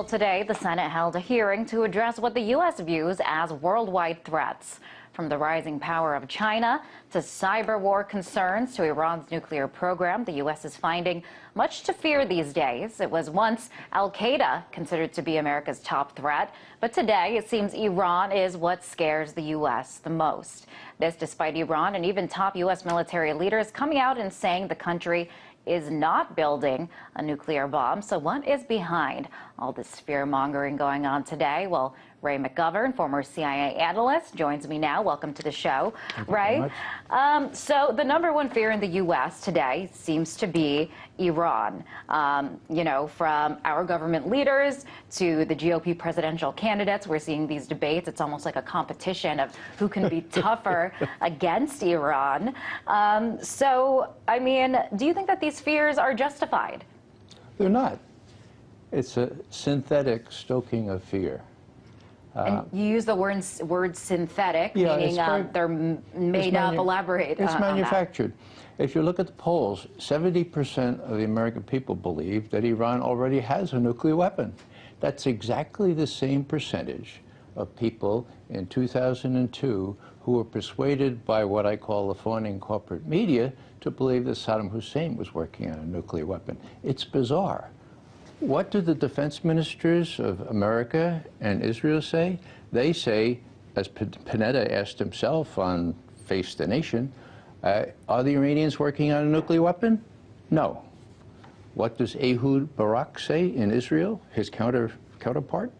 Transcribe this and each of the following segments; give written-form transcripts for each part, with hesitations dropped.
Well, today the Senate held a hearing to address what the U.S. views as worldwide threats. From the rising power of China to cyber war concerns to Iran's nuclear program, the U.S. is finding much to fear these days. It was once al-Qaeda considered to be America's top threat, but today it seems Iran is what scares the U.S. the most. This despite Iran and even top U.S. military leaders coming out and saying the country is not building a nuclear bomb. So what is behind all this fear-mongering going on today? Well, Ray McGovern, former CIA analyst, joins me now. Welcome to the show, Ray. So the number one fear in the U.S. today seems to be Iran. You know, from our government leaders to the GOP presidential candidates, we're seeing these debates. It's almost like a competition of who can be tougher against Iran. So, I mean, do you think that these fears are justified? They're not. It's a synthetic stoking of fear. And you use the word synthetic, yeah, meaning they're made up, elaborate. It's manufactured. If you look at the polls, 70% of the American people believe that Iran already has a nuclear weapon. That's exactly the same percentage of people in 2002 who were persuaded by what I call the fawning corporate media to believe that Saddam Hussein was working on a nuclear weapon. It's bizarre. What do the defense ministers of America and Israel say? They say, as Panetta asked himself on Face the Nation, are the Iranians working on a nuclear weapon? No. What does Ehud Barak say in Israel, his counterpart?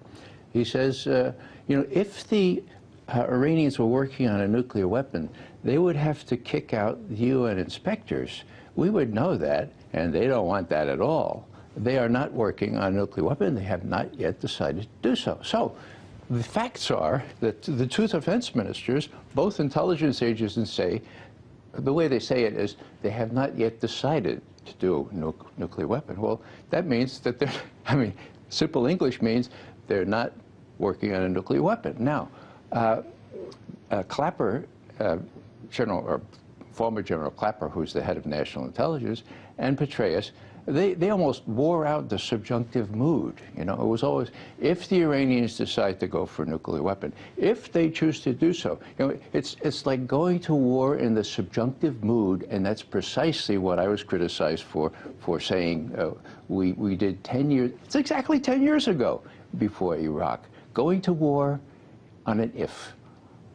He says, you know, if the Iranians were working on a nuclear weapon, they would have to kick out the UN inspectors. We would know that, and they don't want that at all. They are not working on a nuclear weapon. They have not yet decided to do so. So the facts are that the two defense ministers, both intelligence agencies, say, the way they say it is, they have not yet decided to do a nuclear weapon. Well, that means that they're, I mean, simple English means they're not working on a nuclear weapon. Now, Clapper, former General Clapper, who's the head of national intelligence, and Petraeus, they almost wore out the subjunctive mood. You know, it was always, if the Iranians decide to go for a nuclear weapon, if they choose to do so. You know, it's like going to war in the subjunctive mood, and that's precisely what I was criticized for saying we did 10 years, it's exactly 10 years ago before Iraq, going to war on an if,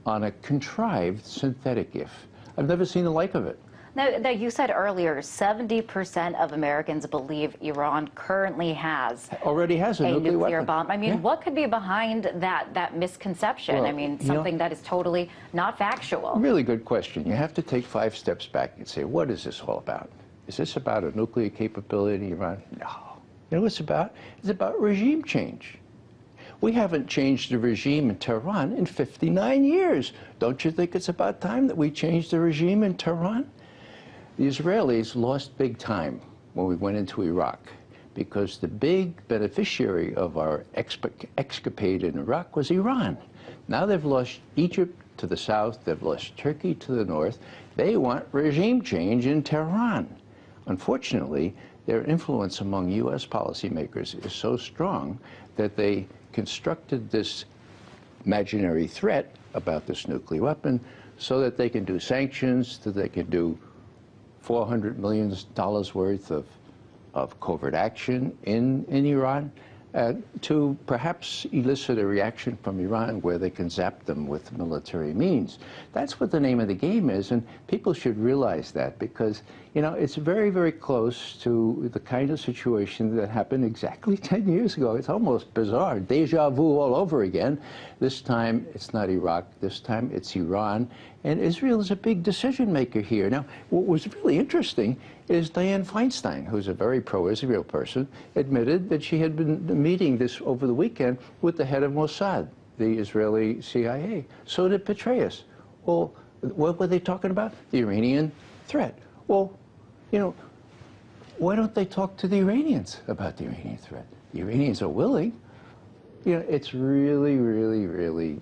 on a contrived synthetic if. I've never seen the like of it. Now, you said earlier, 70% of Americans believe Iran currently already has a nuclear bomb. I mean, yeah. What could be behind that misconception? Well, I mean, something that is totally not factual. Really good question. You have to take 5 steps back and say, what is this all about? Is this about a nuclear capability in Iran? No. You know what it's about? It's about regime change. We haven't changed the regime in Tehran in 59 years. Don't you think it's about time that we changed the regime in Tehran? The Israelis lost big time when we went into Iraq because the big beneficiary of our escapade in Iraq was Iran. Now they've lost Egypt to the south, they've lost Turkey to the north. They want regime change in Tehran. Unfortunately, their influence among U.S. policymakers is so strong that they constructed this imaginary threat about this nuclear weapon so that they can do sanctions, that they can do $400 million worth of covert action in Iran to perhaps elicit a reaction from Iran where they can zap them with military means. That's what the name of the game is, and people should realize that because, you know, it's very, very close to the kind of situation that happened exactly 10 years ago. It's almost bizarre. Deja vu all over again. This time, it's not Iraq. This time, it's Iran. And Israel is a big decision maker here. Now, what was really interesting is Dianne Feinstein, who's a very pro-Israel person, admitted that she had been meeting this over the weekend with the head of Mossad, the Israeli CIA. So did Petraeus. Well, what were they talking about? The Iranian threat. Well, you know, why don't they talk to the Iranians about the Iranian threat? The Iranians are willing. You know, it's really, really, really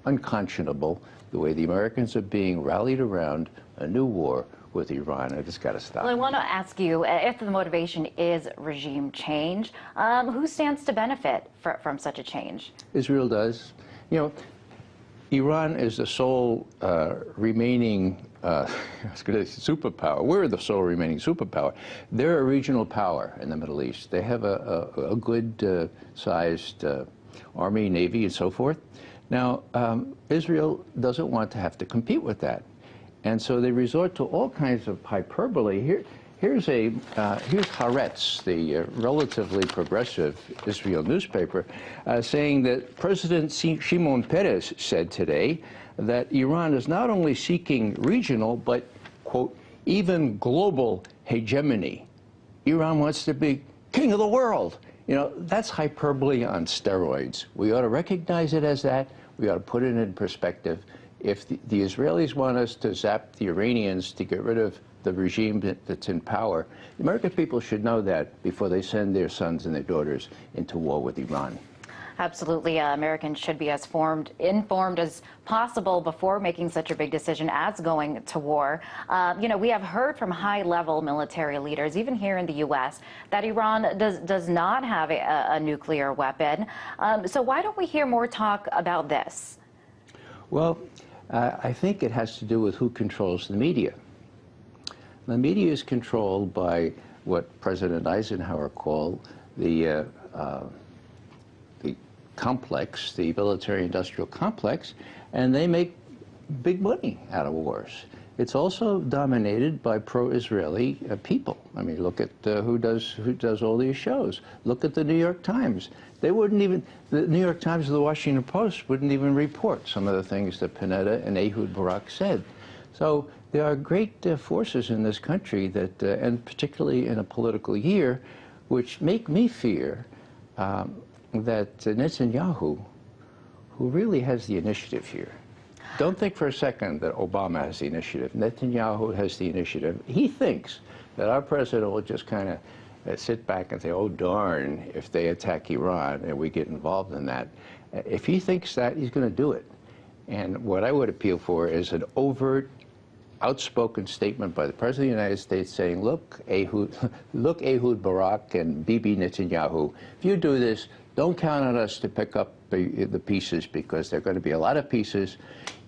unconscionable the way the Americans are being rallied around a new war with Iran, and it's got to stop. Well, I want to ask you, if the motivation is regime change, who stands to benefit from such a change? Israel does. You know, Iran is the sole remaining superpower. We're the sole remaining superpower. They're a regional power in the Middle East. They have a good sized army, navy, and so forth. Now, Israel doesn't want to have to compete with that. And so they resort to all kinds of hyperbole. Here's Haaretz, the relatively progressive Israel newspaper, saying that President Shimon Peres said today that Iran is not only seeking regional, but, quote, even global hegemony. Iran wants to be king of the world. You know, that's hyperbole on steroids. We ought to recognize it as that. We ought to put it in perspective. If the Israelis want us to zap the Iranians to get rid of the regime that's in power, the American people should know that before they send their sons and their daughters into war with Iran. Absolutely. Americans should be as informed as possible before making such a big decision as going to war. You know, we have heard from high-level military leaders, even here in the U.S., that Iran does not have a nuclear weapon. So why don't we hear more talk about this? Well, I think it has to do with who controls the media. The media is controlled by what President Eisenhower called the complex, the military-industrial complex, and they make big money out of wars. It's also dominated by pro-Israeli people. I mean, look at who does all these shows. Look at the New York Times. They wouldn't even, the New York Times or the Washington Post wouldn't even report some of the things that Panetta and Ehud Barak said. So there are great forces in this country that, and particularly in a political year, which make me fear that Netanyahu, who really has the initiative here. Don't think for a second that Obama has the initiative. Netanyahu has the initiative. He thinks that our president will just kind of sit back and say, oh, darn, if they attack Iran and we get involved in that. If he thinks that, he's going to do it. And what I would appeal for is an overt, outspoken statement by the President of the United States saying, look, Ehud Barak and Bibi Netanyahu, if you do this, don't count on us to pick up the pieces, because there are going to be a lot of pieces.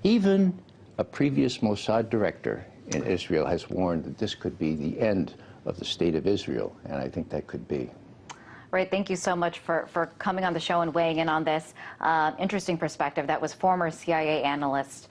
Even a previous Mossad director in Israel has warned that this could be the end of the state of Israel, and I think that could be. Right. Thank you so much for coming on the show and weighing in on this interesting perspective. That was former CIA analyst